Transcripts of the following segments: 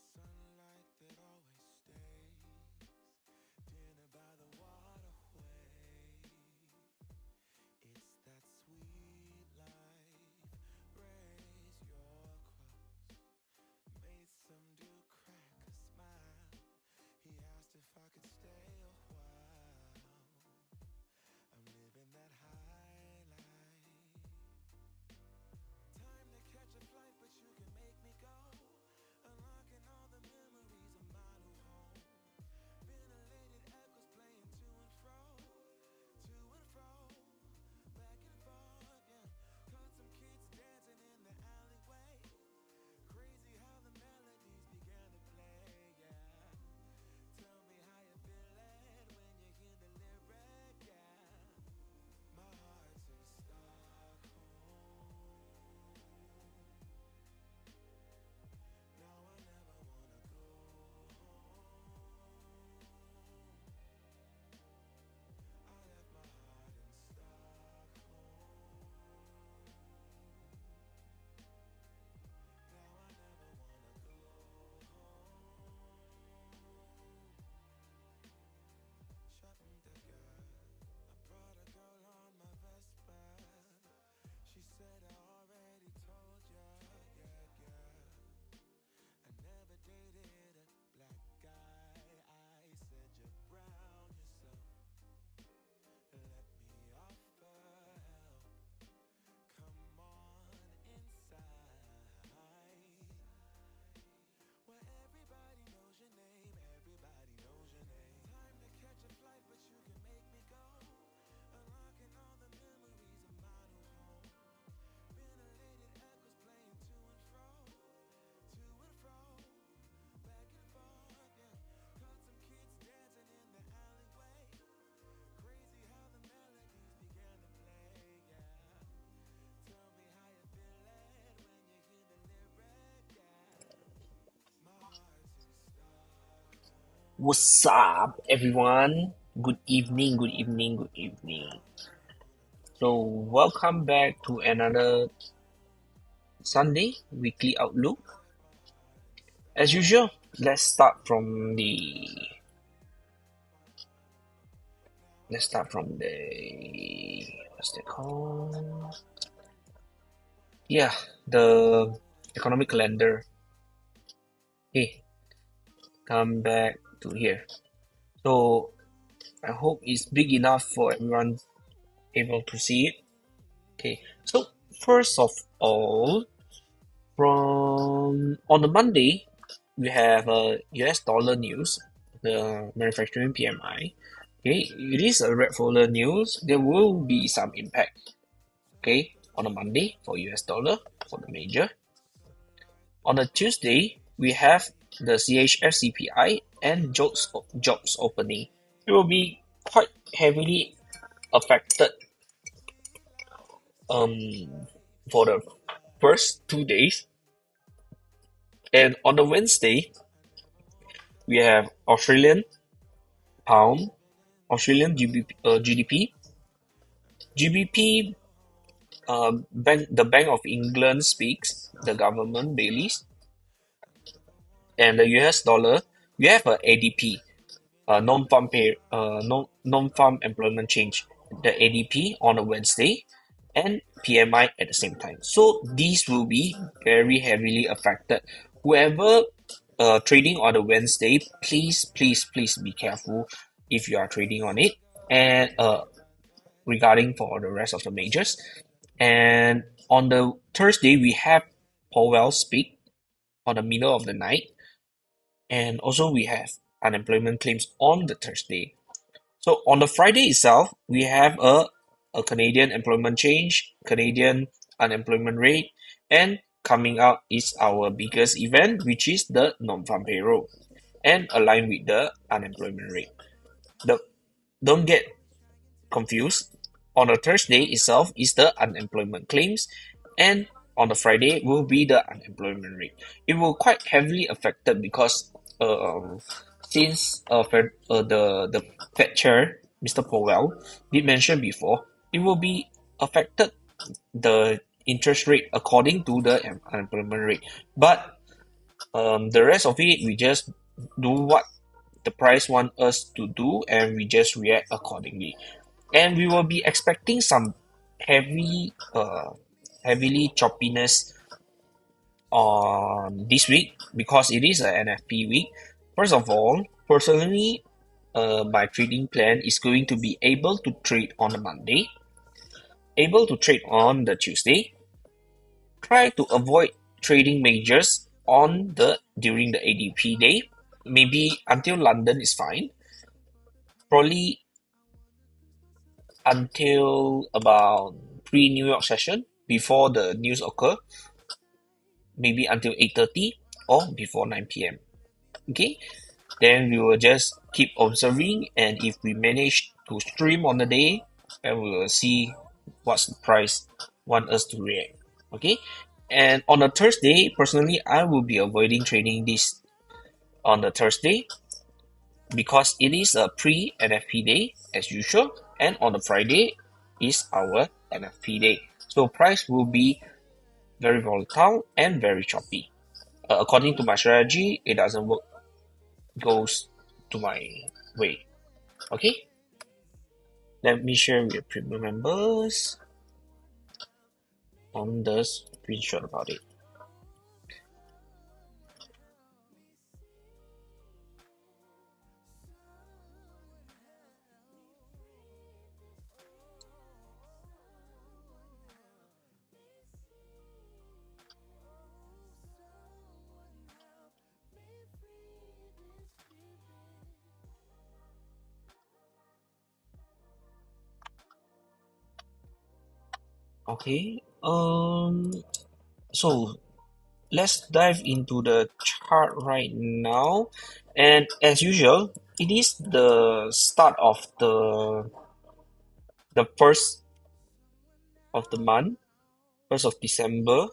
Sunlight that always stays. Dinner by the waterway. It's that sweet life. Raise your cross. Made some dude crack a smile. He asked if I could stay a while. I'm living that high life. Time to catch a flight, but you can make me go. Unlocking all the memories of my new home. Ventilated echoes playing to and fro, back and forth, yeah. Caught some kids dancing in the alleyway. Crazy how the melodies began to play, yeah. Tell me how you feel it when you hear the lyric, yeah. My heart's in Stockholm. Now I never wanna go home. I left my heart in Stockholm. Now I never wanna go home. Shopping the girl, I brought a girl on my Vespa. She said I already told ya, yeah, yeah. I never dated a black guy. I said you're brown yourself. Let me offer help. Come on inside. Where everybody knows your name. Everybody knows your name. Time to catch a flight, but you can make me go. Unlocking all the memories of my new home. Ventilated echoes playing to and fro, back and forth, yeah. Caught some kids dancing in the alleyway. Crazy how the melodies began to play, yeah. Tell me how you feel it when you hear the lyric, yeah. My heart's in Stockholm. What's up, everyone? Good evening, good evening, good evening. So, welcome back to another Sunday weekly outlook. As usual, let's start from the what's that called? Yeah, the economic calendar. Hey, come back to here. So, I hope it's big enough for everyone able to see it. Okay, so first of all, on the Monday, we have US dollar news, the manufacturing PMI. Okay, it is a red folder news. There will be some impact. Okay, on a Monday for US dollar for the major. On a Tuesday, we have the CHF CPI and jobs opening. It will be quite heavily affected for the first 2 days. And on the Wednesday, we have Australian pound, Australian GDP, the Bank of England speaks, the government Baileys, and the US dollar. We have a ADP, non-farm employment change, the ADP on a Wednesday, and PMI at the same time. So these will be very heavily affected. Whoever trading on a Wednesday, please be careful if you are trading on it. And regarding for the rest of the majors. And on the Thursday, we have Powell speak on the middle of the night. And also we have unemployment claims on the Thursday. So on the Friday itself, we have a Canadian employment change, Canadian unemployment rate, and coming out is our biggest event, which is the non-farm payroll, and aligned with the unemployment rate. Don't get confused. On the Thursday itself is the unemployment claims, and on the Friday will be the unemployment rate. It will quite heavily affected because since the Fed chair Mr. Powell did mention before, it will be affected the interest rate according to the unemployment rate. But the rest of it, we just do what the price want us to do, and we just react accordingly. And we will be expecting some heavily choppiness on this week because it is an NFP week. First of all, personally, my trading plan is going to be able to trade on a Monday, able to trade on the Tuesday, try to avoid trading majors on the during the ADP day. Maybe until London is fine. Probably until about pre-New York session before the news occur. Maybe until 8:30 or before 9 p.m. Okay, then we will just keep observing, and if we manage to stream on the day, then we will see what's the price want us to react. Okay, and on a Thursday, personally, I will be avoiding trading this on the Thursday because it is a pre-NFP day as usual, and on the Friday is our NFP day. So price will be very volatile and very choppy. According to my strategy, it doesn't work, goes to my way. Okay, let me share with premium members on the screenshot about it. Okay, so let's dive into the chart right now. And as usual, it is the start of the first of the month, 1st of December.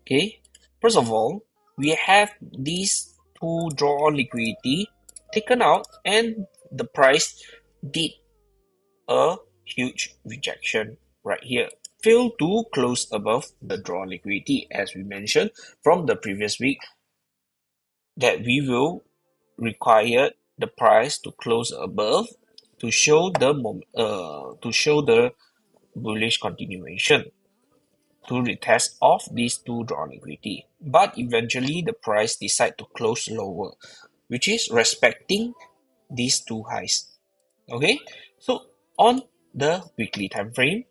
Okay, first of all, we have these two draw on liquidity taken out, and the price did a huge rejection right here. Failed to close above the draw liquidity, as we mentioned from the previous week, that we will require the price to close above to show the bullish continuation to retest off these two draw liquidity. But eventually the price decide to close lower, which is respecting these two highs. Okay, so on the weekly time frame,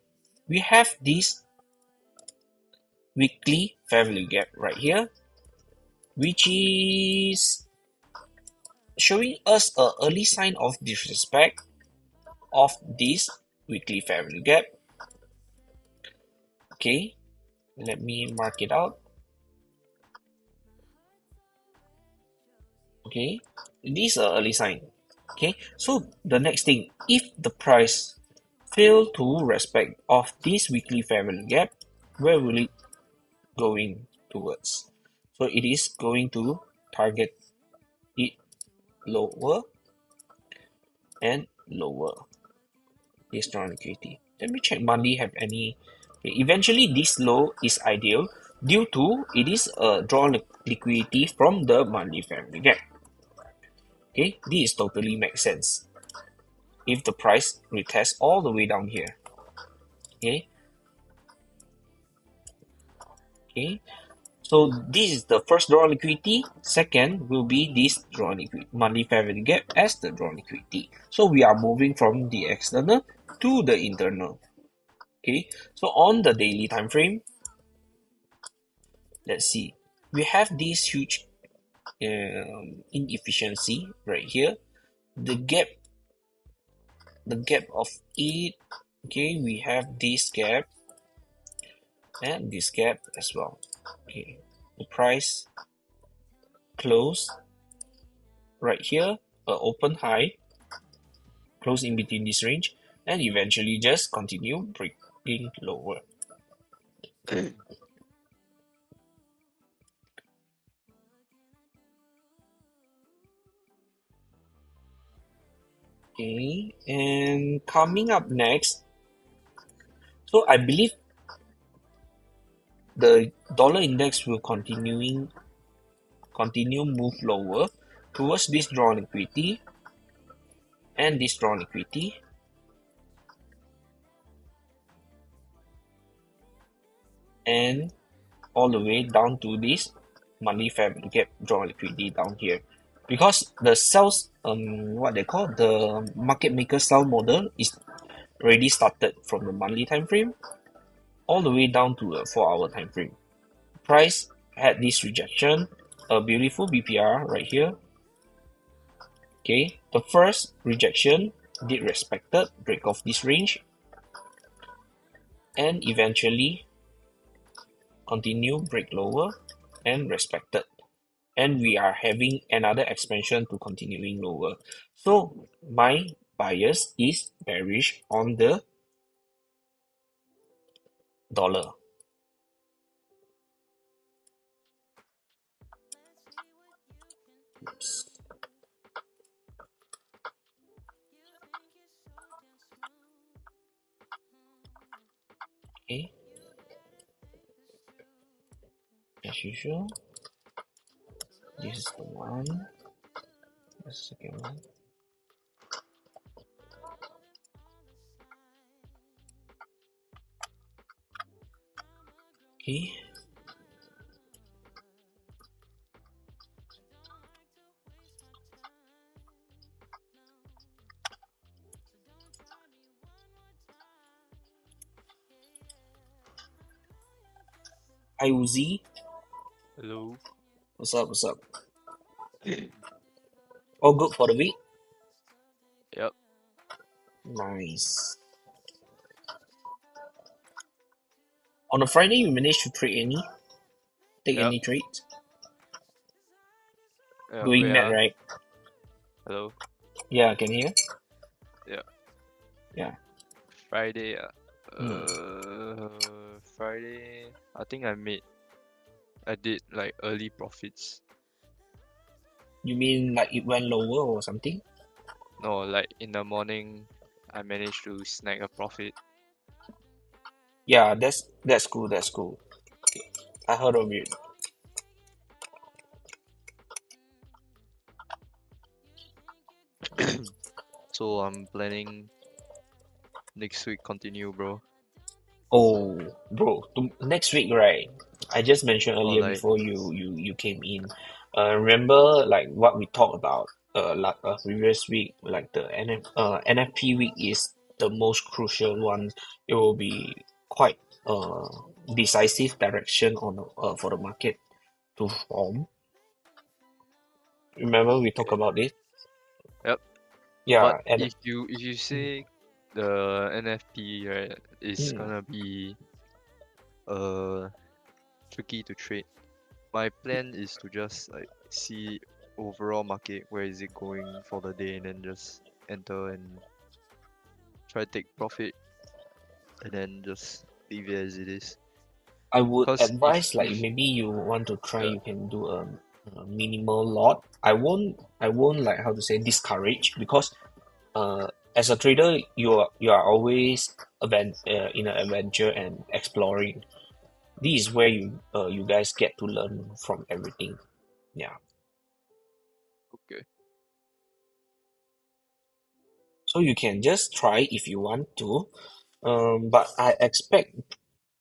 we have this weekly fair value gap right here, which is showing us a early sign of disrespect of this weekly fair value gap. Okay, let me mark it out. Okay, this is an early sign. Okay, so the next thing, if the price fail to respect of this weekly fair value gap, where will it going towards? So it is going to target it lower and lower. This strong liquidity. Let me check monthly have any. Okay, eventually this low is ideal due to it is a draw liquidity from the monthly fair value gap. Okay, this totally makes sense if the price retests all the way down here. Okay, okay. So this is the first draw liquidity. Second will be this draw liquidity, monthly fair value gap as the draw liquidity. So we are moving from the external to the internal. Okay, so on the daily time frame, let's see. We have this huge inefficiency right here. The gap of it. Okay, we have this gap and this gap as well. Okay, the price close right here, open high, close in between this range, and eventually just continue breaking lower. Okay, and coming up next, so I believe the dollar index will continue move lower towards this drawn liquidity and this drawn liquidity, and all the way down to this monthly fair value gap drawn liquidity down here, because the sales what they call the market maker style model is already started from the monthly time frame all the way down to a 4-hour time frame. Price had this rejection, a beautiful BPR right here. Okay, the first rejection did respected, break off this range, and eventually continue break lower and respected. And we are having another expansion to continuing lower. So my bias is bearish on the dollar. Oops. Okay, as usual, this is the one, the second one. Okay, hi Uzi, Hello. what's up? What's up? All good for the week? Yep. Nice. On a Friday, you managed to take Yep. any trades? Doing Wait. that right? Hello. Yeah, can you hear? Yeah. Yeah. Friday. Hmm. Friday. I think I did like early profits. You mean like it went lower or something? No, like in the morning, I managed to snag a profit. Yeah, that's cool. That's cool. I heard of it. So I'm planning next week continue, bro. Oh, bro, next week, right? I just mentioned Or earlier like, before you came in. Remember like what we talked about like previous week, like the NFP week is the most crucial one. It will be quite decisive direction on for the market to form. Remember we talked okay. about it? Yep. But Yeah, and if you say the NFP right is mm, gonna be uh tricky to trade. My plan is to just like see overall market where is it going for the day and then just enter and try to take profit and then just leave it as it is. I would Cause advise like if maybe you want to try, yeah, you can do a minimal lot. I won't like how to say discourage, because uh as a trader you are always in an adventure and exploring. This is where you guys get to learn from everything. Yeah. okay. So you can just try if you want to. But I expect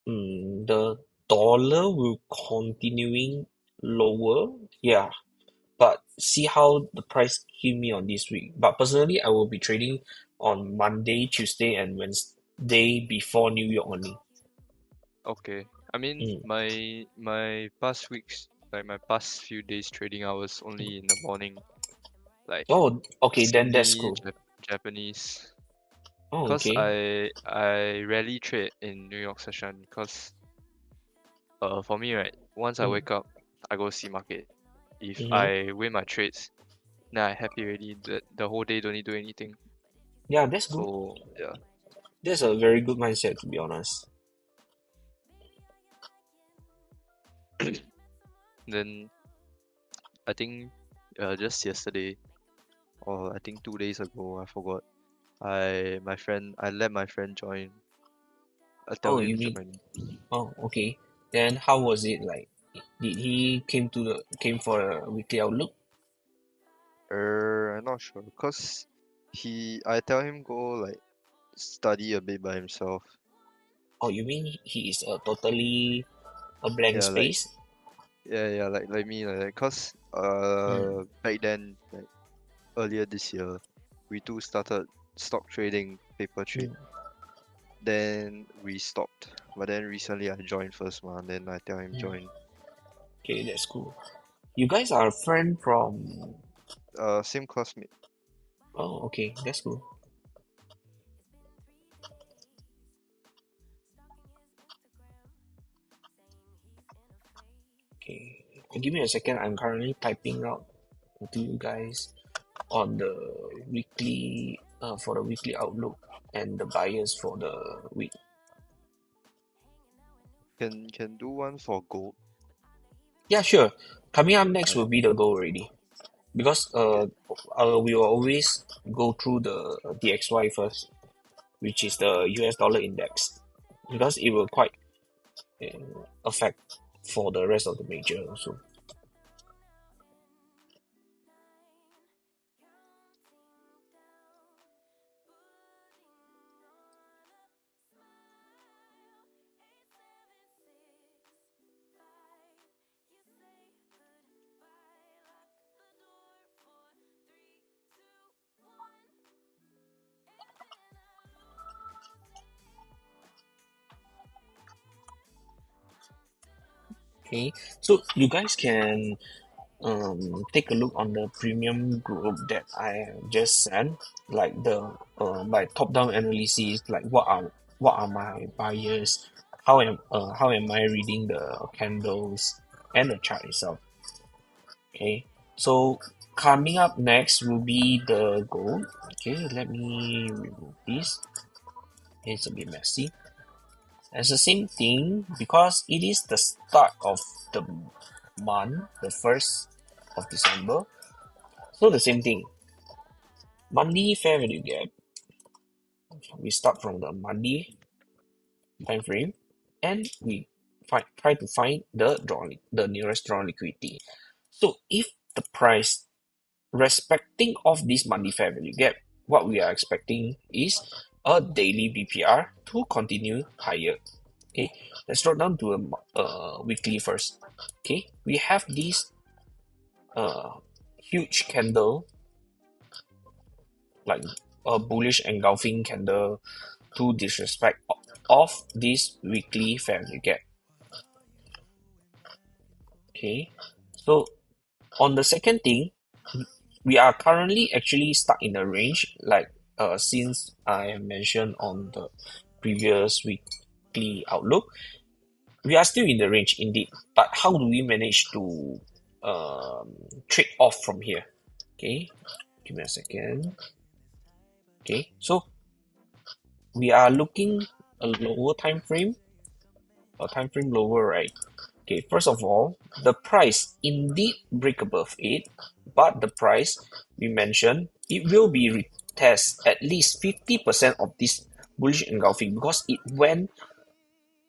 the dollar will continuing lower. Yeah. But see how the price hit me on this week. But personally, I will be trading on Monday, Tuesday, and Wednesday before New York only. Okay. I mean Mm. my past weeks, like my past few days trading hours only in the morning, like Oh, okay, then that's Sydney, cool. Japanese. Oh, Cause okay. I rarely trade in New York session cause for me right, once I Mm. wake up, I go see market. If Mm-hmm. I win my trades, then I happy already. The whole day don't need do anything. Yeah, that's good. So yeah. That's a very good mindset, to be honest. Then I think just yesterday or I think 2 days ago. I forgot. I let my friend join. I tell Oh, him you to mean, join. oh, okay. Then how was it like? Did he came for a weekly outlook? I'm not sure, cause I tell him go like study a bit by himself. Oh, you mean he is a totally a blank Yeah, like space? like me like that. Cause Mm, back then, like earlier this year, we too started stock trading, paper trade. mm, Then we stopped. But then recently I joined first one. Then I tell him mm. join. Okay, that's cool. You guys are a friend from. Same classmate. Oh, okay, that's cool. Okay, give me a second. I'm currently typing out to you guys on the weekly for the weekly outlook and the buyers for the week. Can do one for gold. Yeah, sure. Coming up next Alright, will be the goal already because okay. we will always go through the DXY first, which is the US dollar index, because it will quite affect for the rest of the major also. Okay, so you guys can take a look on the premium group that I just sent, like the by top-down analysis, like what are my buyers, how am I reading the candles and the chart itself. Okay, so coming up next will be the gold. Okay, let me remove this. It's a bit messy. It's the same thing because it is the start of the month, the 1st of December. So the same thing. Monthly fair value gap. We start from the monthly time frame and we try to find the nearest drawn liquidity. So if the price respecting of this monthly fair value gap, what we are expecting is a daily BPR to continue higher. Okay, let's drop down to a weekly first. Okay, we have this uh, huge candle, like a bullish engulfing candle to disrespect of this weekly fair value gap. Okay, so on the second thing, we are currently actually stuck in a range, like since I have mentioned on the previous weekly outlook, we are still in the range indeed. But how do we manage to um, trade off from here? Okay, give me a second. Okay, so we are looking a lower time frame, a time frame lower, right? Okay, first of all, the price indeed break above it, but the price we mentioned, it will be retest at least 50% of this bullish engulfing because it went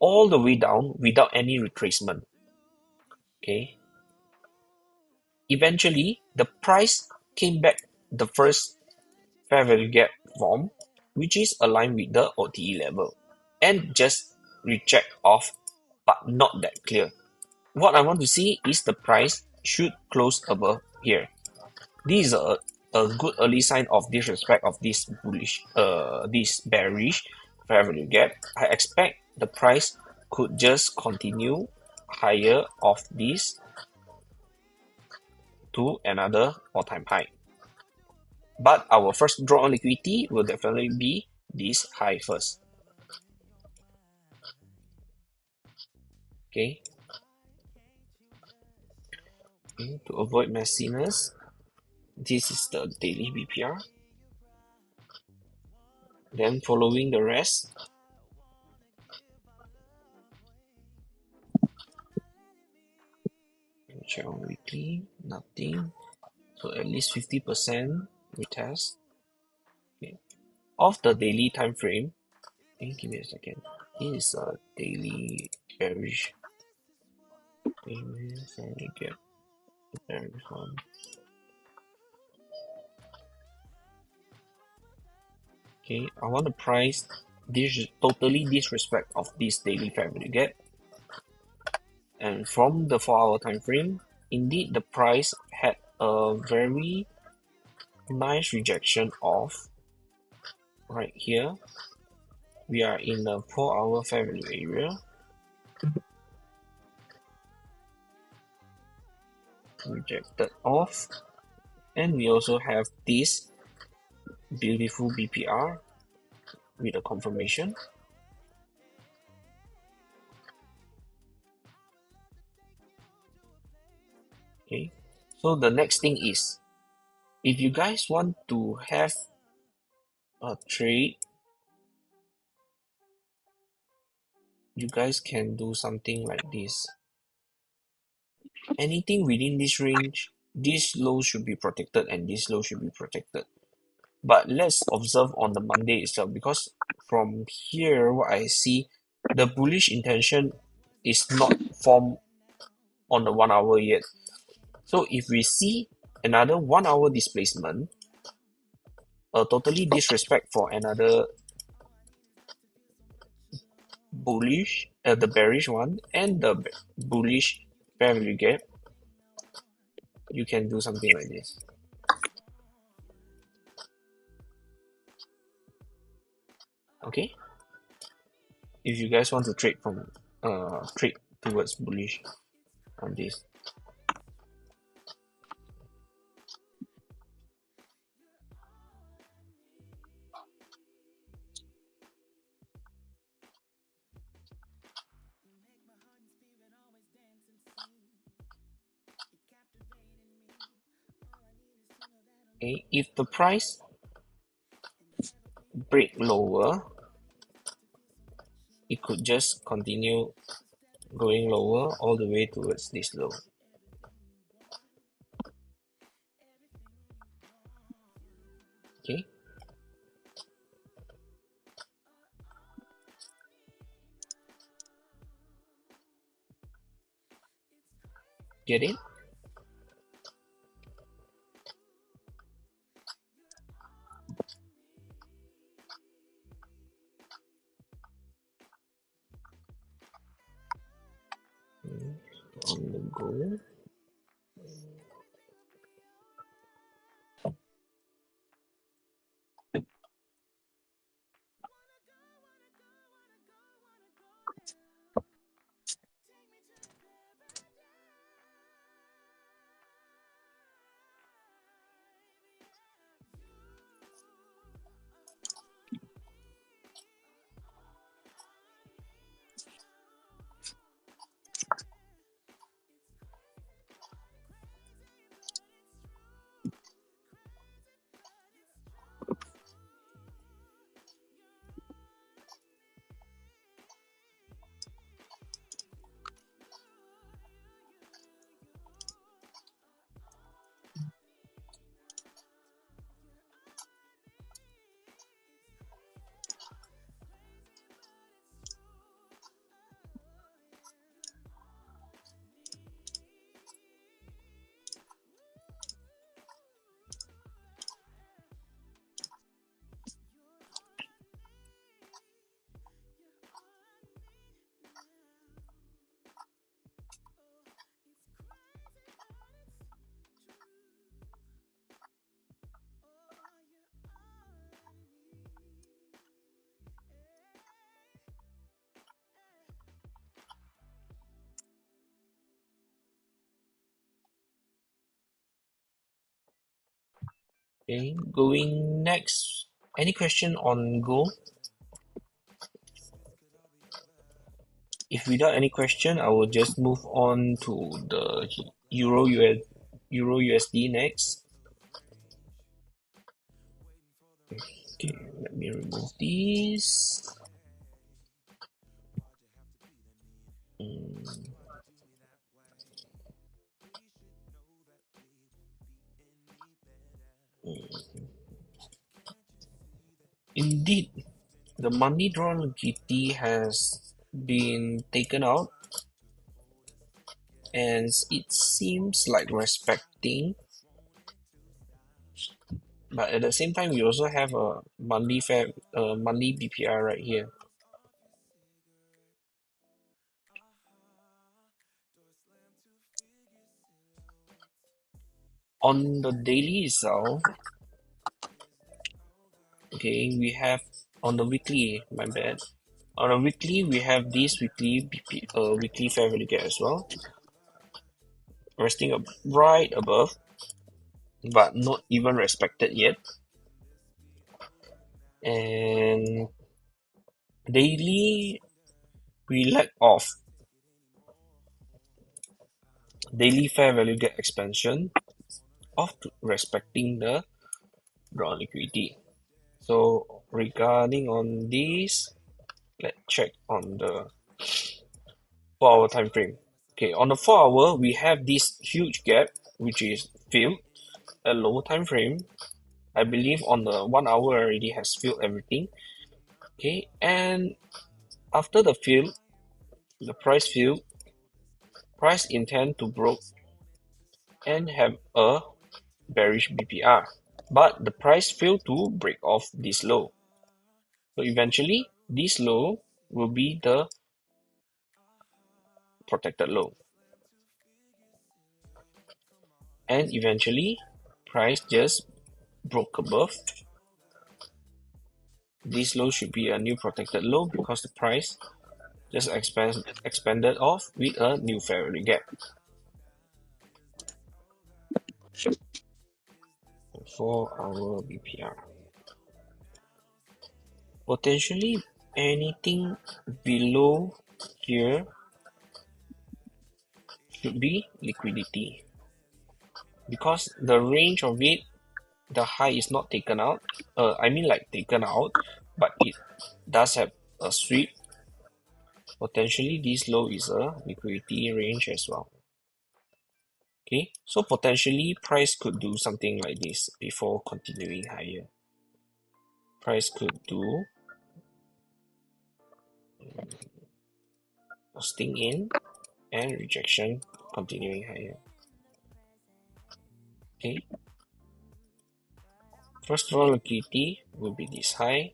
all the way down without any retracement. Okay, eventually the price came back the first fair value gap form, which is aligned with the OTE level, and just reject off, but not that clear. What I want to see is the price should close above here. This is a good early sign of disrespect of this bearish fair value gap. I expect the price could just continue higher of this to another all-time high. But our first draw on liquidity will definitely be this high first. Okay. To avoid messiness, this is the daily BPR. Then following the rest, check on weekly, nothing. So at least 50%. retest. Okay. Of the daily time frame, give me a second. This is a daily bearish. Get bearish one. Okay, I want to price this totally disrespect of this daily fair value gap. And from the 4-hour time frame, indeed the price had a very nice rejection of right here. We are in the 4-hour fair value area. Rejected off, and we also have this beautiful BPR with a confirmation. Okay, so the next thing is, if you guys want to have a trade, you guys can do something like this. Anything within this range, this low should be protected and this low should be protected. But let's observe on the Monday itself, because from here what I see, the bullish intention is not formed on the 1 hour yet. So if we see another 1 hour displacement, a totally disrespect for another bullish, the bearish one, and the bullish fair value gap, you can do something like this. Okay, if you guys want to trade from trade towards bullish on this. Okay, if the price break lower, it could just continue going lower all the way towards this low. Okay, get it? On the go. Okay, going next. Any question on gold? If without any question, I will just move on to the Euro USD next. Okay, let me remove this. Indeed, the money drawn liquidity has been taken out, and it seems like respecting, but at the same time we also have a monthly BPR right here. On the daily itself, okay, we have on the weekly, my bad. On a weekly, we have this weekly fair value gap as well, resting up right above, but not even respected yet. And daily, we lack of daily fair value gap expansion of respecting the drawn liquidity. So regarding on this, let's check on the 4 hour time frame. Okay, on the 4 hour, we have this huge gap which is filled. A lower time frame, I believe on the 1 hour already has filled everything. Okay, and after the fill, the price fill, price intend to broke and have a bearish BPR, but the price failed to break off this low. So eventually, this low will be the protected low, and eventually, price just broke above. This low should be a new protected low because the price just expanded off with a new fair value gap. 4 hour BPR. Potentially anything below here should be liquidity, because the range of it, the high is not taken out. I mean like taken out, but it does have a sweep. Potentially this low is a liquidity range as well. Okay, so potentially price could do something like this before continuing higher. Price could do posting in and rejection continuing higher. Okay, first of all, liquidity will be this high.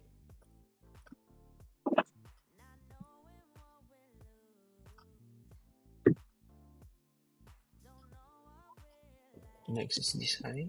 Next is this high.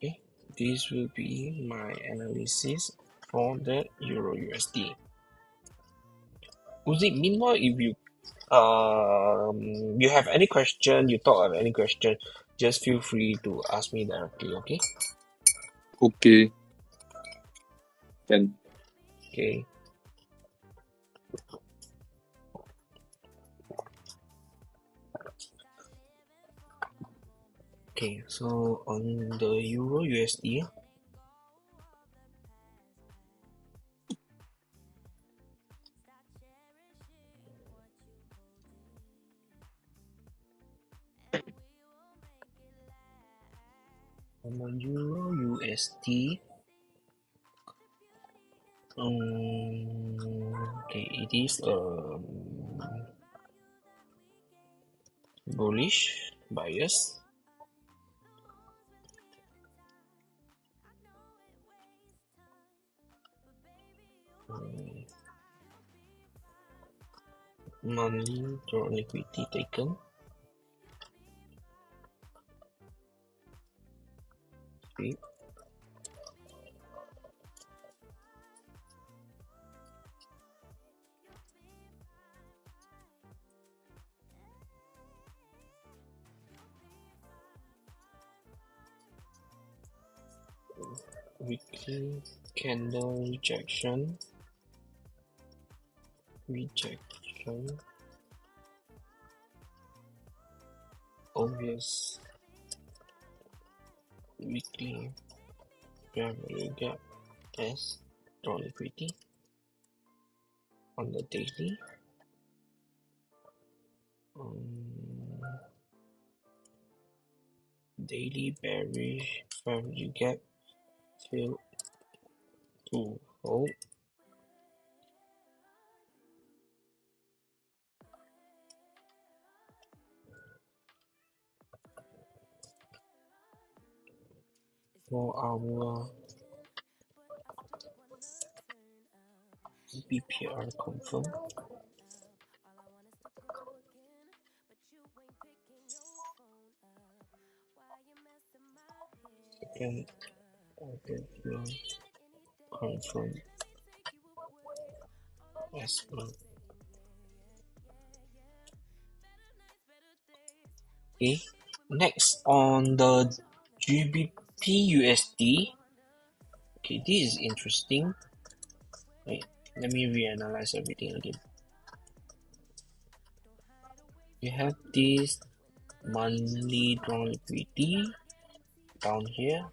Okay, this will be my analysis for the Euro USD. Uzi, meanwhile, if you have any question, you thought of any question, just feel free to ask me directly, okay? Okay. Can. Okay. Okay, so on the Euro USD, on the Euro USD, okay, it is bullish bias. Monthly drawn liquidity taken. Okay. weekly candle rejection, obvious weekly fair value gap as non-liquidity on the daily. Daily bearish fair value gap failed to hold. For our BPR confirm. Second BPR confirm as well. Okay, next on the GBP USD. Okay, this is interesting. Wait, let me reanalyze everything again. We have this monthly drawn liquidity down here.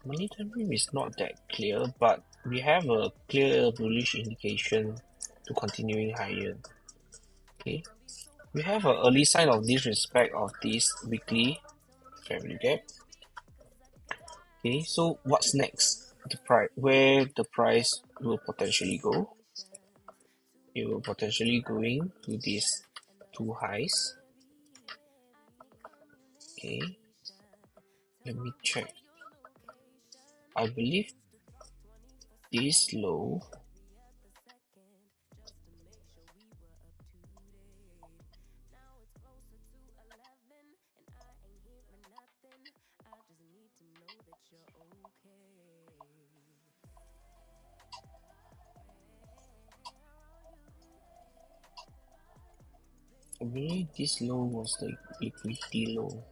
Money time frame is not that clear, but we have a clear bullish indication to continuing higher. Okay, we have an early sign of disrespect of this weekly fair value gap. Okay, so what's next? The price, where the price will potentially go? It will potentially going to these two highs. Okay, let me check. I believe this low I believe this low was the liquidity low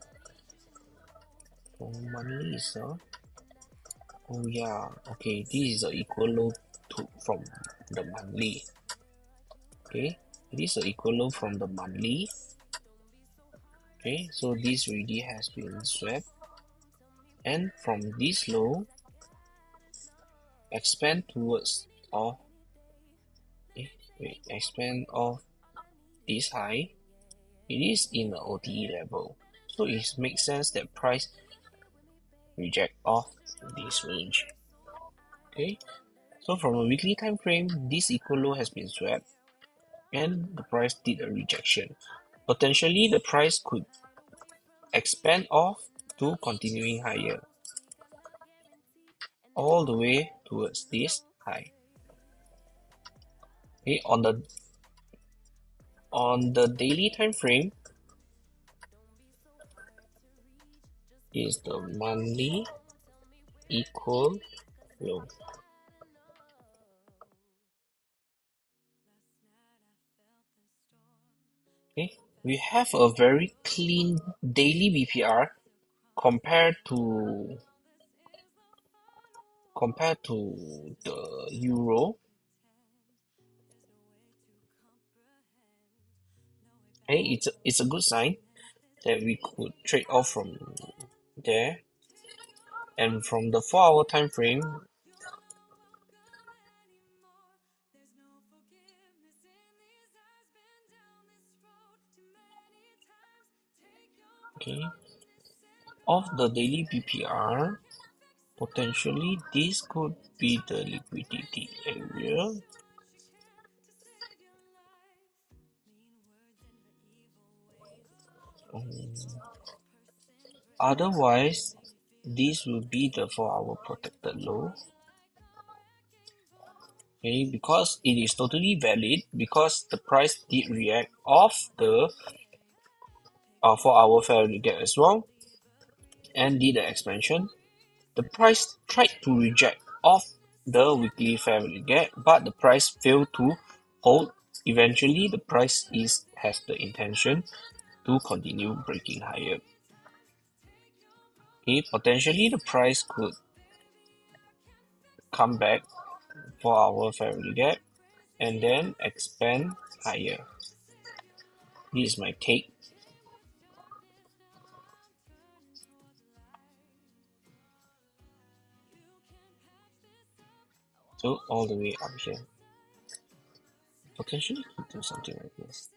for money itself. Oh yeah, okay, this is the equal low to from the monthly. Okay, this is the equal low from the monthly. Okay, so this already has been swept, and from this low expand towards off expand off this high. It is in the OTE level, so it makes sense that price reject off this range. Okay, so from a weekly time frame, this equal low has been swept and the price did a rejection. Potentially the price could expand off to continuing higher all the way towards this high. Okay, on the daily time frame is the monthly equal low. Okay, we have a very clean daily BPR compared to the euro. Okay, it's a good sign that we could trade off from there, and from the 4-hour time frame, okay, of the daily BPR, potentially this could be the liquidity area. Otherwise, this will be the 4-hour protected low. Okay, because it is totally valid because the price did react off the 4-hour fair value gap as well and did the expansion. The price tried to reject off the weekly fair value gap, but the price failed to hold. Eventually, the price has the intention to continue breaking higher. Okay, potentially the price could come back for our fair value gap, and then expand higher. This is my take. So all the way up here. Potentially could do something like this.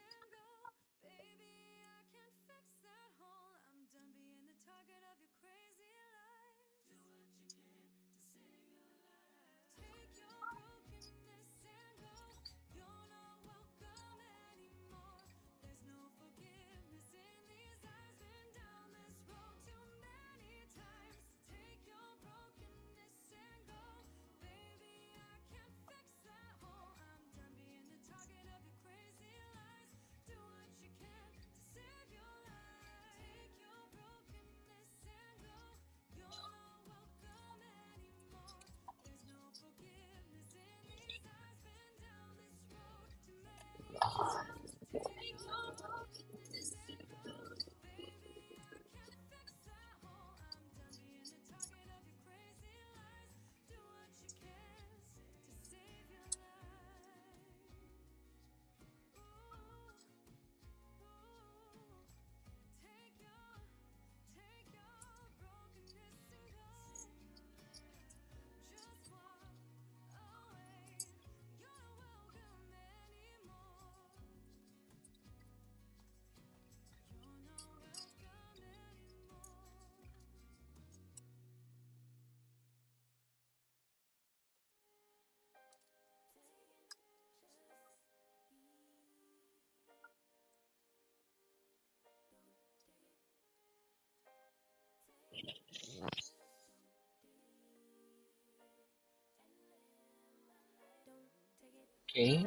Okay,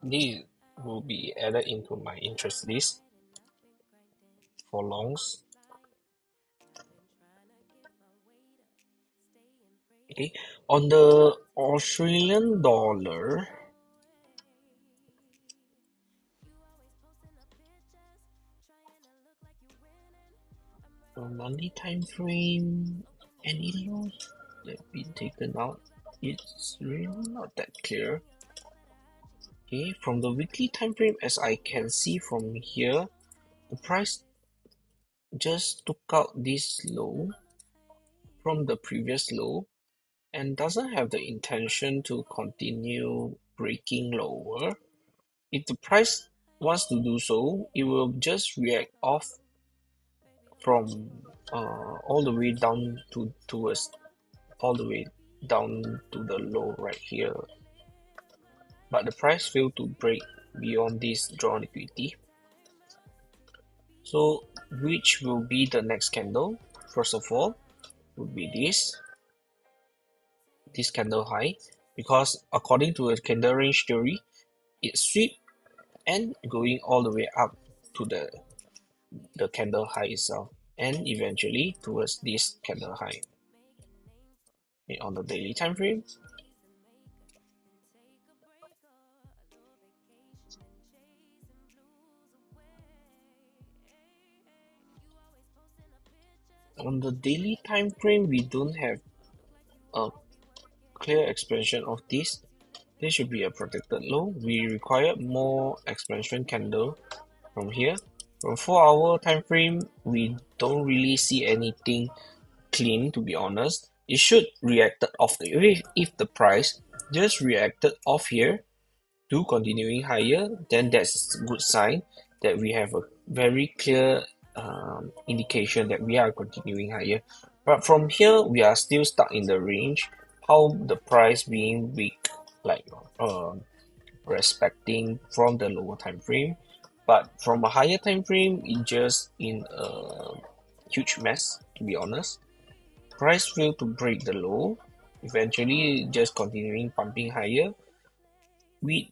this will be added into my interest list for longs. Okay, on the Australian dollar, monthly time frame, any lows that have been taken out, it's really not that clear. Okay, from the weekly time frame, as I can see from here, the price just took out this low from the previous low and doesn't have the intention to continue breaking lower. If the price wants to do so, it will just react off from all the way down towards all the way down to the low right here. But the price failed to break beyond this drawn liquidity. So which will be the next candle? First of all, would be this candle high, because according to the candle range theory, it sweep and going all the way up to the candle high itself and eventually towards this candle high. Okay, on the daily time frame, we don't have a clear expansion of this. This should be a protected low. We require more expansion candle from here. From 4-hour time frame, we don't really see anything clean, to be honest. It should reacted off if the price just reacted off here to continuing higher, then that's a good sign that we have a very clear indication that we are continuing higher. But from here, we are still stuck in the range. How the price being weak, like respecting from the lower time frame, but from a higher time frame, it just in a huge mess, to be honest. Price failed to break the low, eventually just continuing pumping higher with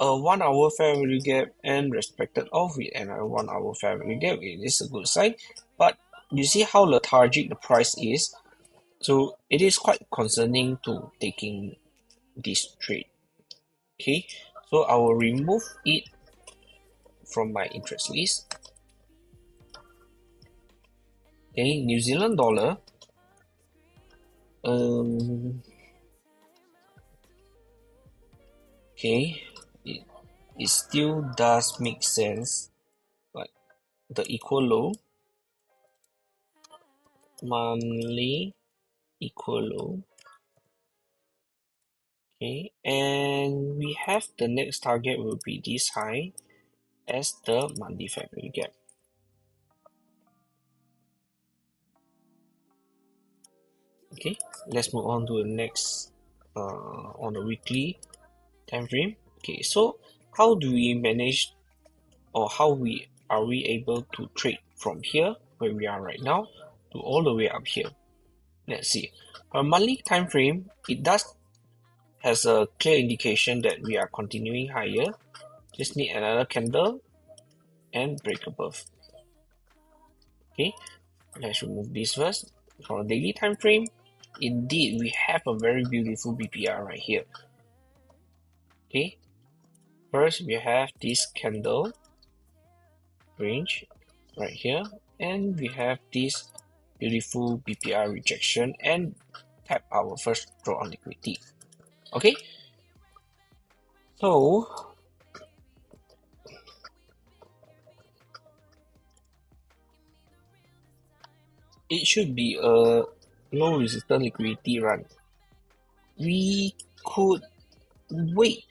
a 1 hour fair value gap and respected off with another 1 hour fair value gap. It is a good sign, but you see how lethargic the price is, so it is quite concerning to taking this trade. Okay, so I will remove it from my interest list. Okay, New Zealand dollar. Okay, it still does make sense, like the equal low, monthly equal low. Okay, and we have the next target will be this high as the monthly fair value gap. Okay, let's move on to the next on the weekly time frame. Okay, so how do we manage, or how are we able to trade from here where we are right now to all the way up here? Let's see. For a monthly time frame, it does has a clear indication that we are continuing higher. Just need another candle and break above. Okay, let's remove this first. For a daily time frame, indeed we have a very beautiful BPR right here. Okay, first we have this candle range right here, and we have this beautiful BPR rejection and tap our first draw on liquidity. Okay, so it should be a low resistance liquidity run. We could wait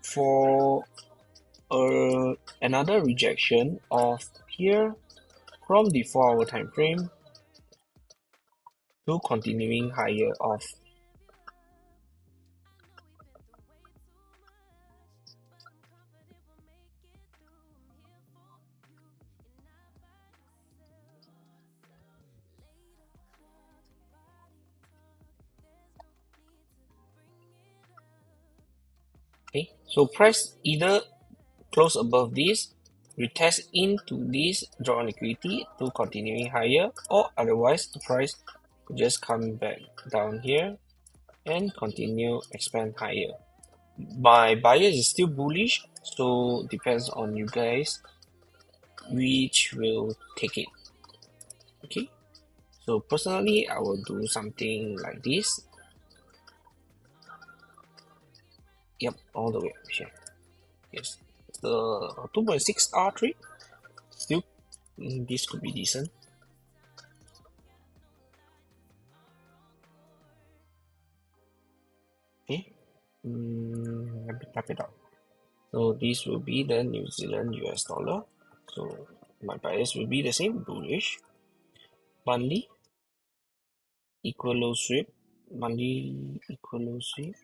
for another rejection of here from the 4-hour time frame to continuing higher of. Okay, so price either close above this, retest into this draw on liquidity to continuing higher, or otherwise the price could just come back down here and continue expand higher. My bias is still bullish, so depends on you guys which will take it. Okay, so personally I will do something like this. Yep, all the way up here. Yes, the 2.6 R3 still, this could be decent. Okay, let me type it out. So this will be the New Zealand US dollar. So my bias will be the same, bullish. Monthly equal low sweep, monthly equal low sweep.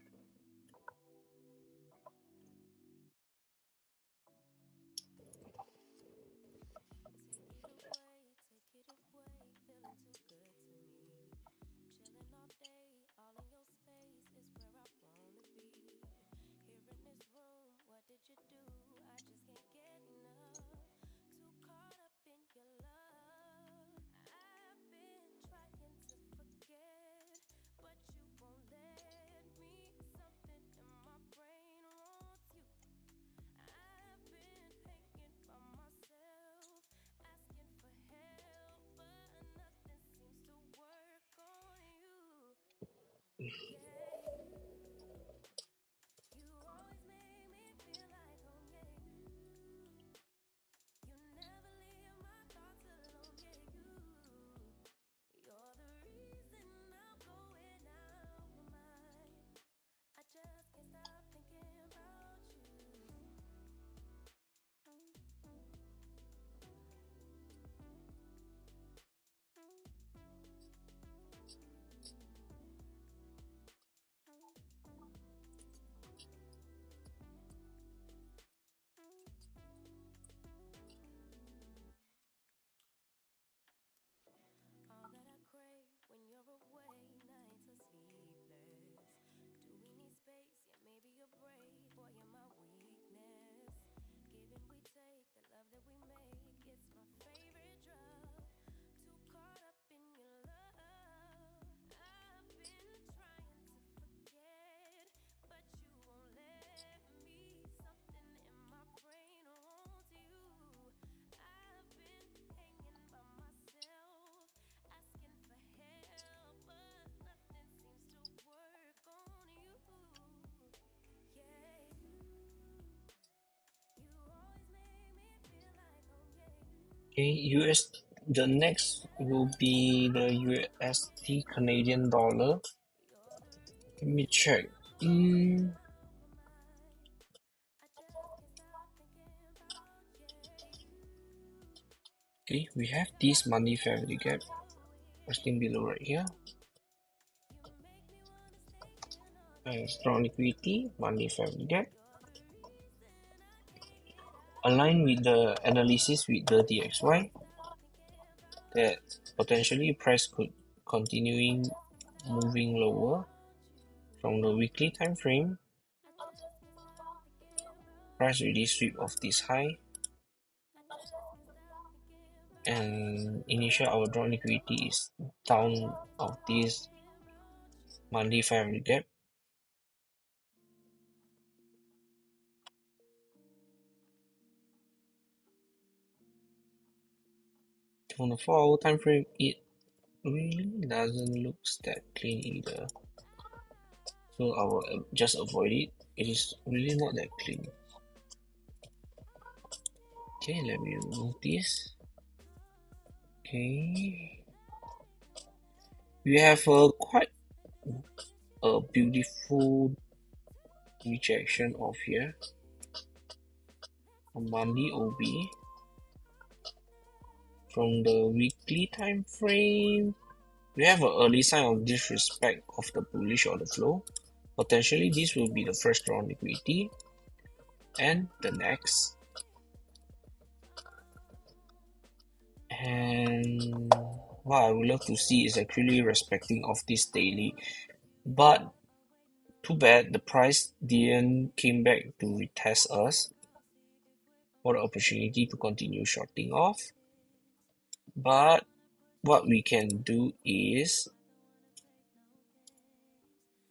Okay, US. The next will be the USD Canadian dollar. Let me check. Okay, we have this monthly fair value gap resting below right here. Strong liquidity, monthly fair value gap. Align with the analysis with the DXY that potentially price could continuing moving lower from the weekly time frame. Price already sweep off this high, and initial overdraw liquidity is down of this monthly fair value gap. On the 4-hour time frame, it really doesn't look that clean either. So I will just avoid it. It is really not that clean. Okay, let me remove this. Okay. We have a quite a beautiful rejection of here. A monthly OB. From the weekly time frame, we have an early sign of disrespect of the bullish order flow. Potentially, this will be the first round liquidity, and the next. And what I would love to see is actually respecting of this daily, but too bad the price didn't came back to retest us for the opportunity to continue shorting off. But what we can do is,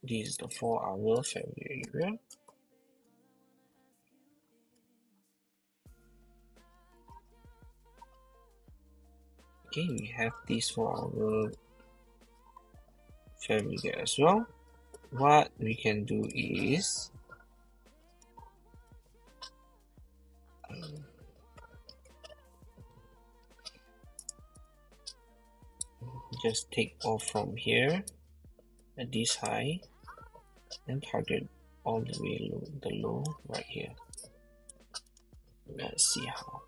this is the 4-hour fair value area. Okay, we have this 4-hour fair value as well. What we can do is just take off from here at this high and target all the way low, the low right here. Let's see how.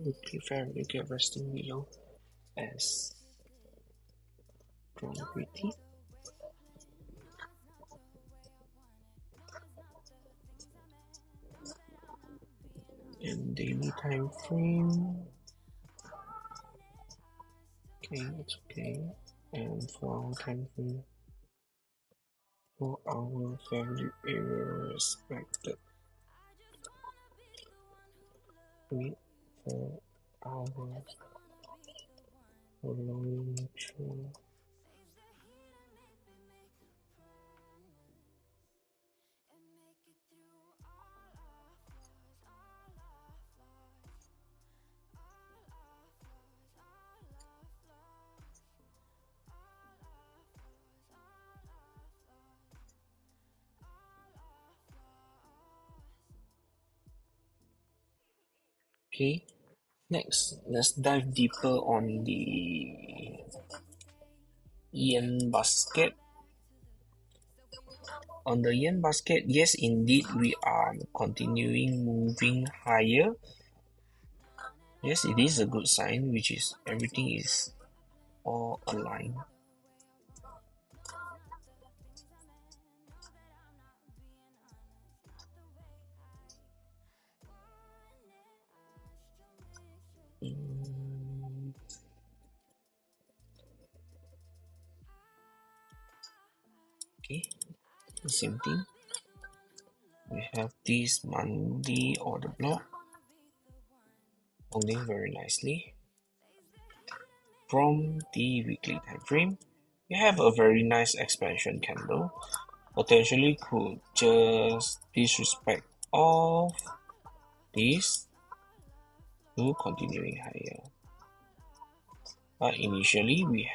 Weekly fair value gap resting below as strong liquidity. And daily time frame. Okay, it's okay. And for our time frame, for our value area respected. Wait for our following through. Okay, next let's dive deeper on the yen basket. On the yen basket, yes, indeed, we are continuing moving higher. Yes, it is a good sign, which is everything is all aligned. Okay, the same thing. We have this monthly order block holding very nicely. From the weekly time frame, we have a very nice expansion candle. Potentially could just disrespect of this to continuing higher. But initially we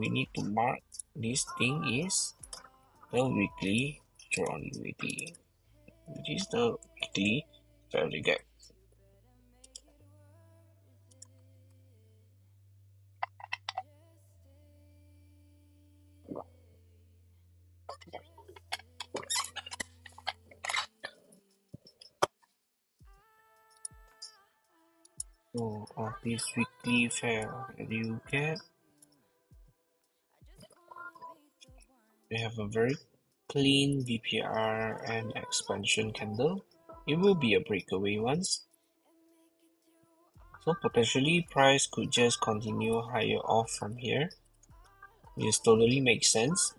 need to mark this thing is the weekly probability, which is the weekly value gap. So of this weekly fair value gap, we have a very clean VPR and expansion candle. It will be a breakaway once. So potentially price could just continue higher off from here. This totally makes sense.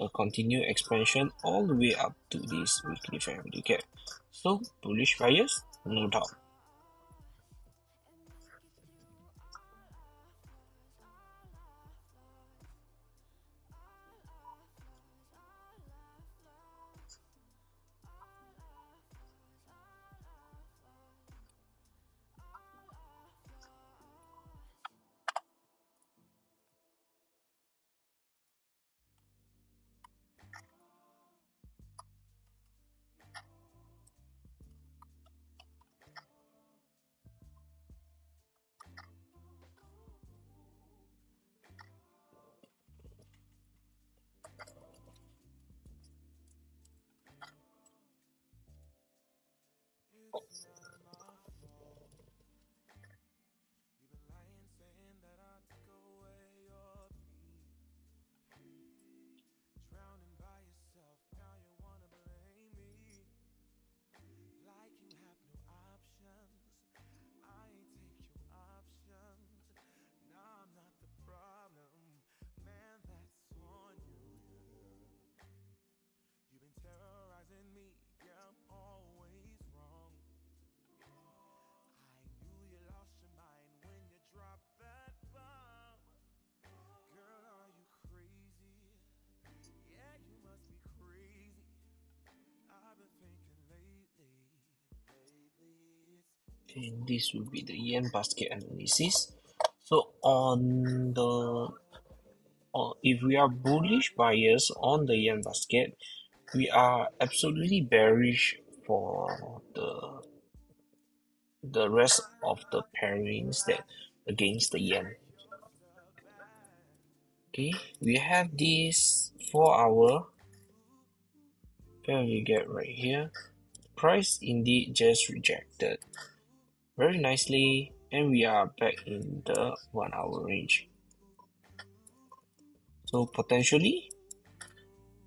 A continued expansion all the way up to this weekly fair value gap. So bullish buyers, no doubt. And this will be the yen basket analysis. So if we are bullish buyers on the yen basket, we are absolutely bearish for the rest of the pairings that against the yen. Okay, we have this 4-hour value gap right here. Price indeed just rejected very nicely, and we are back in the 1-hour range. So potentially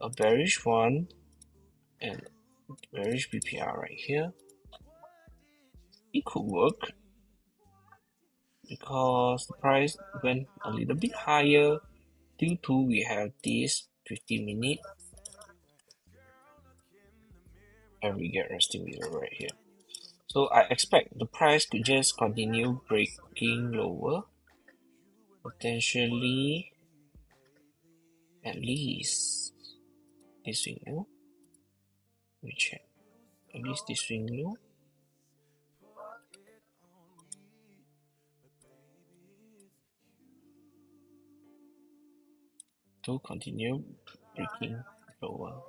a bearish one and bearish BPR right here. it could work because the price went a little bit higher due to we have this 50-minute and we get resting middle right here. So I expect the price could just continue breaking lower, potentially at least this swing low. Let me check. At least this swing low to continue breaking lower.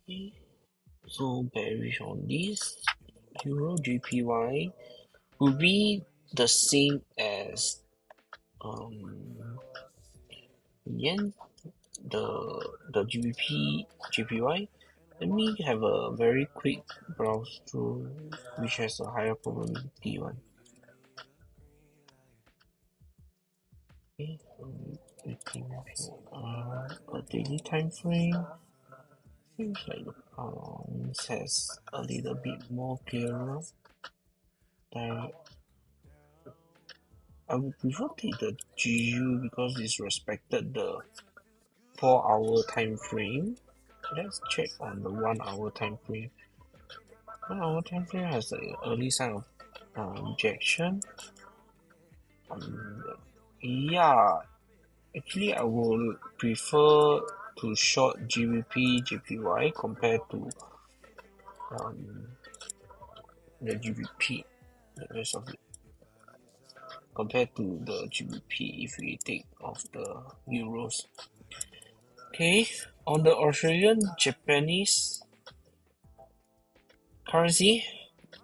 Okay. So bearish on this. Euro JPY will be the same as yen, the GBP JPY. Let me have a very quick browse through which has a higher probability one. Okay, a daily time frame. Seems like the pound has a little bit more clearer. I would prefer take the GU because it's respected the 4-hour time frame. Let's check on the 1-hour time frame. 1-hour time frame has an early sign of rejection. Yeah, actually I would prefer to short GBP JPY compared to the GBP, the rest of it, compared to the GBP if we take off the euros. Okay, on the Australian Japanese currency,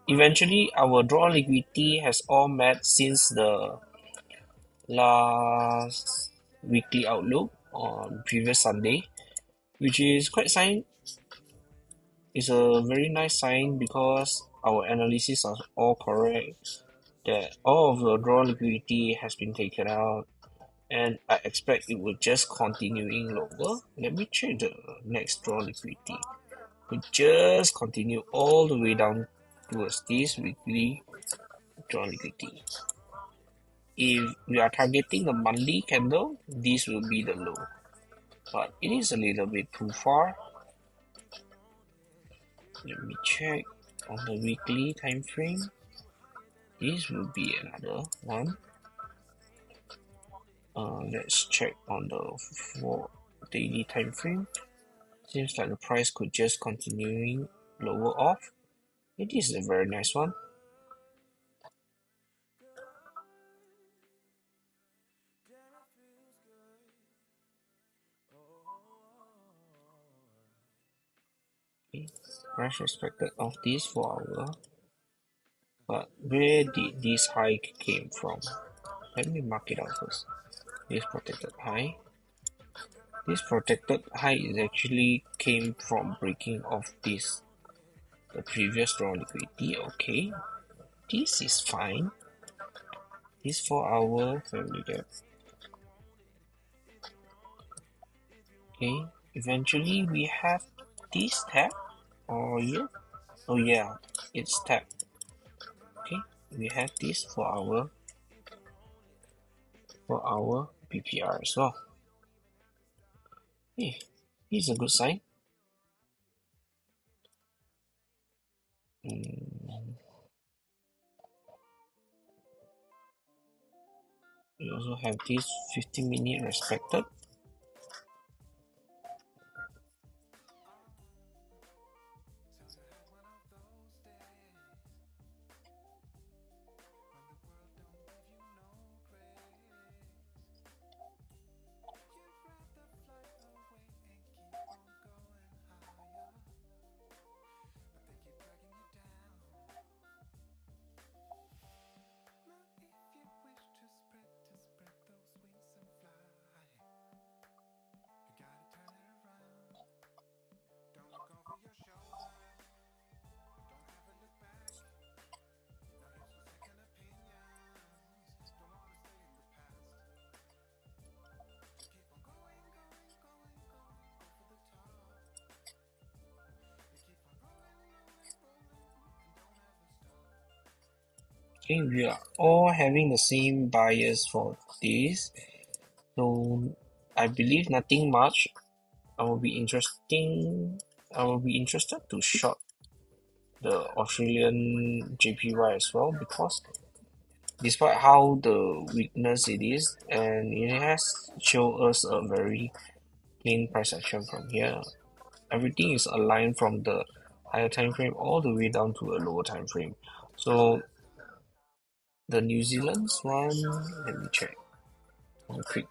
eventually our draw liquidity has all met since the last weekly outlook on previous Sunday, which is quite sign. It's a very nice sign because our analysis are all correct, that all of the draw liquidity has been taken out, and I expect it will just continuing lower. Let me check the next draw liquidity. Could just continue all the way down towards this weekly draw liquidity. If we are targeting the monthly candle, this will be the low, but it is a little bit too far. Let me check on the weekly time frame. This will be another one. Let's check on the 4 daily time frame. Seems like the price could just continuing lower off. It is a very nice one. Okay. Price respected of this 4-hour. But where did this high came from? Let me mark it out first. This protected high. This protected high is actually came from breaking of this the previous draw liquidity. Okay, this is fine. This 4-hour family gap. Okay, eventually we have this tap. Oh yeah, oh yeah, it's tap. Okay, we have this for our PPR as well. Hey, this is a good sign. We also have this 15-minute respected. Okay, we are all having the same bias for this, so I believe nothing much. I will be interested to short the Australian JPY as well, because despite how the weakness it is, and it has shown us a very clean price action from here. Everything is aligned from the higher time frame all the way down to a lower time frame. So the New Zealand's one, let me check. Have a quick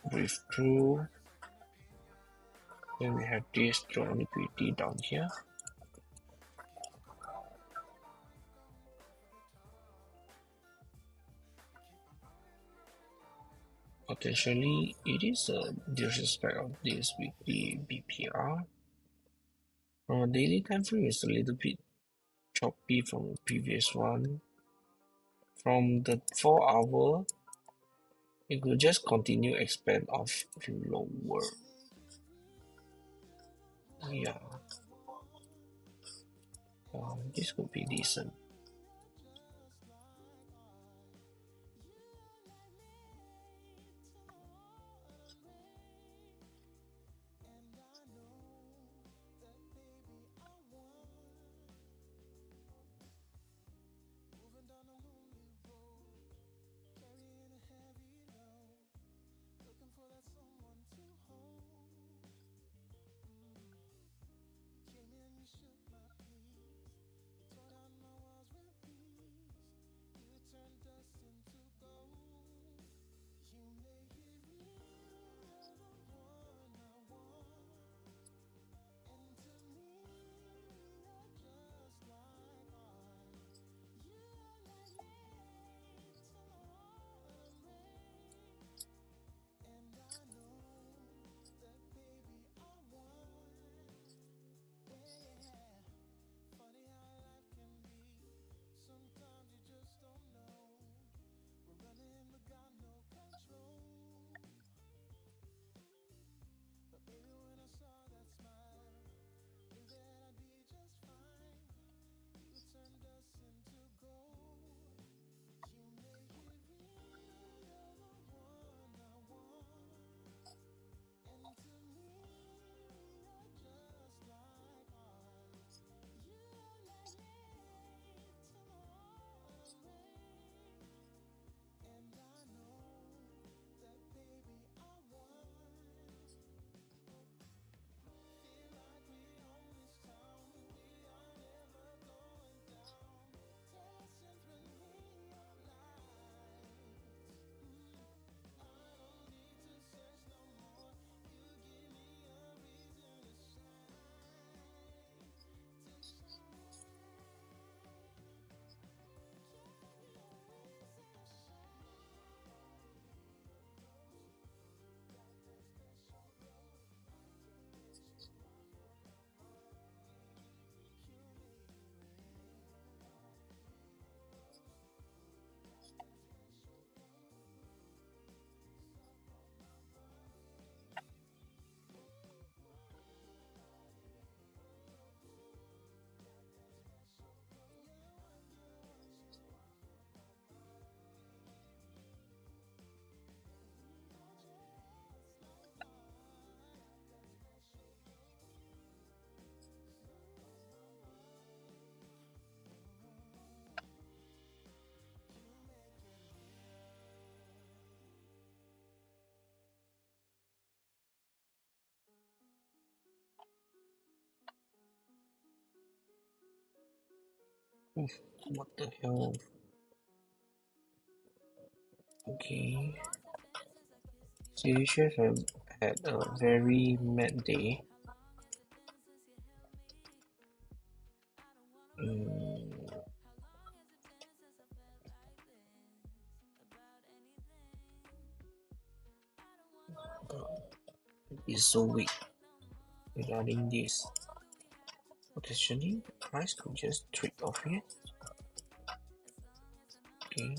brief through. Then we have this draw liquidity down here. Potentially, it is a disrespect of this weekly BPR. From a daily time frame, it's a little bit choppy from the previous one. From the 4-hour, it could just continue expand off lower. Yeah, this could be decent. Oof, what the hell? Okay. Series have had a very mad day. Mm, it's so weak regarding this. Potentially, price could just trade off here. Okay.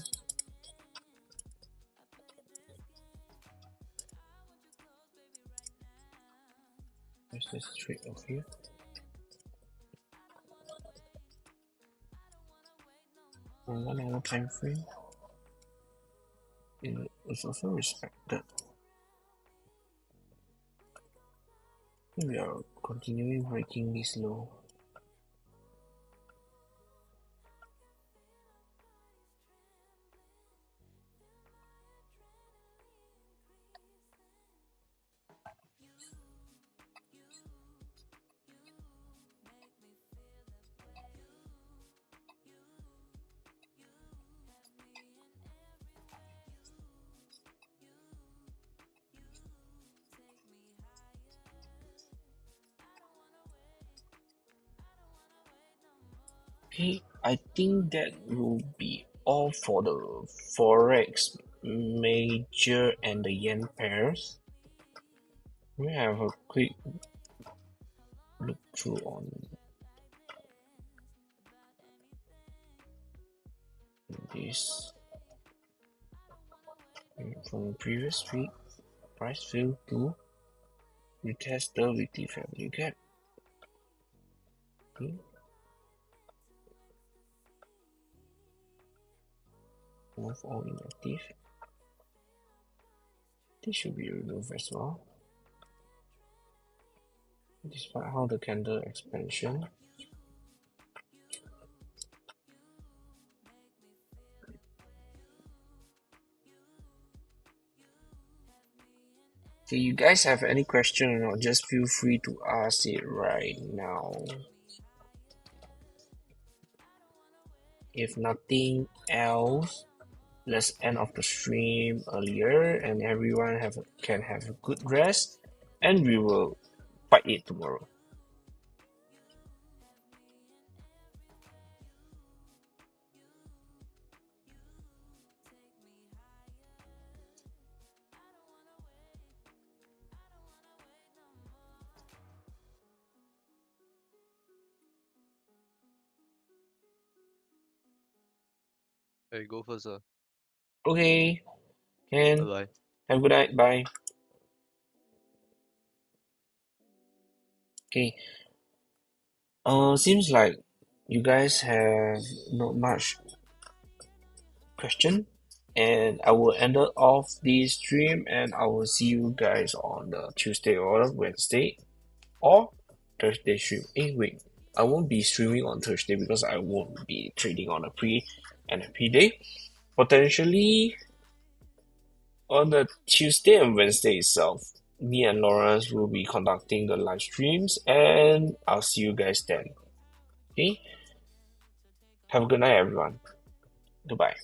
Let's just trade off here. On 1 hour time frame, it was also respected. We are continuing breaking this low. Okay, I think that will be all for the Forex major and the yen pairs. We have a quick look through on this. From the previous week, price failed to retest the weekly value gap. Okay. Move all inactive. This should be removed as well. Despite how the candle expansion. If you guys have any question or not, just feel free to ask it right now. If nothing else, let's end off the stream earlier and everyone can have a good rest and we will fight it tomorrow. Hey, go first. Okay, can Bye-bye. have a good night. Bye. Okay. Seems like you guys have not much question, and I will end it off this stream, and I will see you guys on the Tuesday or Wednesday or Thursday stream. Wait, I won't be streaming on Thursday because I won't be trading on a pre and a P day. Potentially on the Tuesday and Wednesday itself, me and Lawrence will be conducting the live streams, and I'll see you guys then. Okay? Have a good night, everyone. Goodbye.